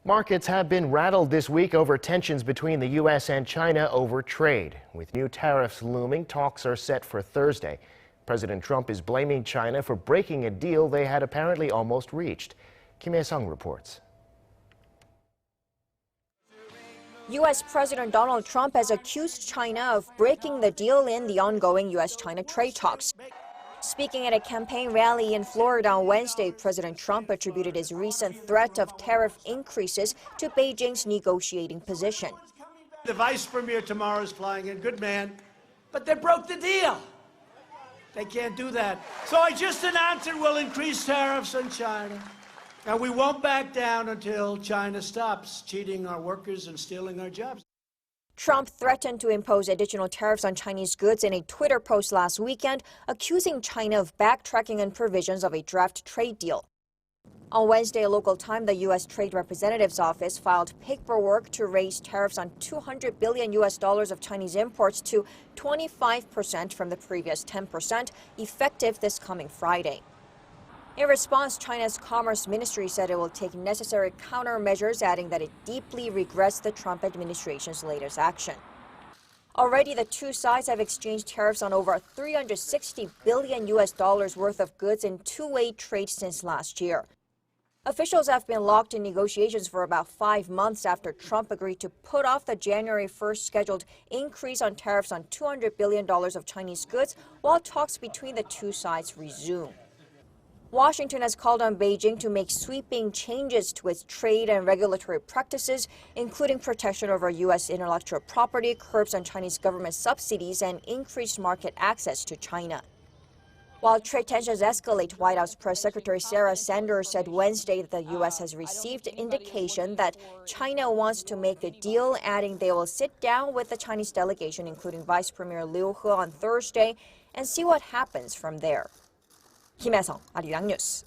Markets have been rattled this week over tensions between the U.S. and China over trade. With new tariffs looming, talks are set for Thursday. President Trump is blaming China for breaking a deal they had apparently almost reached. Kim Hyesung reports. U.S. President Donald Trump has accused China of breaking the deal in the ongoing U.S.-China trade talks. Speaking at a campaign rally in Florida on Wednesday, President Trump attributed his recent threat of tariff increases to Beijing's negotiating position. The vice premier tomorrow is flying in, good man, but they broke the deal. They can't do that. So I just announced it will increase tariffs on China. And we won't back down until China stops cheating our workers and stealing our jobs. Trump threatened to impose additional tariffs on Chinese goods in a Twitter post last weekend, accusing China of backtracking on provisions of a draft trade deal. On Wednesday, local time, the U.S. Trade Representative's office filed paperwork to raise tariffs on $200 billion of Chinese imports to 25% from the previous 10%, effective this coming Friday. In response, China's Commerce Ministry said it will take necessary countermeasures, adding that it deeply regrets the Trump administration's latest action. Already, the two sides have exchanged tariffs on over $360 billion worth of goods in two-way trade since last year. Officials have been locked in negotiations for about 5 months after Trump agreed to put off the January 1st scheduled increase on tariffs on $200 billion of Chinese goods while talks between the two sides resume. Washington has called on Beijing to make sweeping changes to its trade and regulatory practices, including protection over U.S. intellectual property, curbs on Chinese government subsidies, and increased market access to China. While trade tensions escalate, White House Press Secretary Sarah Sanders said Wednesday that the U.S. has received indication that China wants to make a deal, adding they will sit down with the Chinese delegation, including Vice Premier Liu He, on Thursday, and see what happens from there. Hyesung, Arirang News.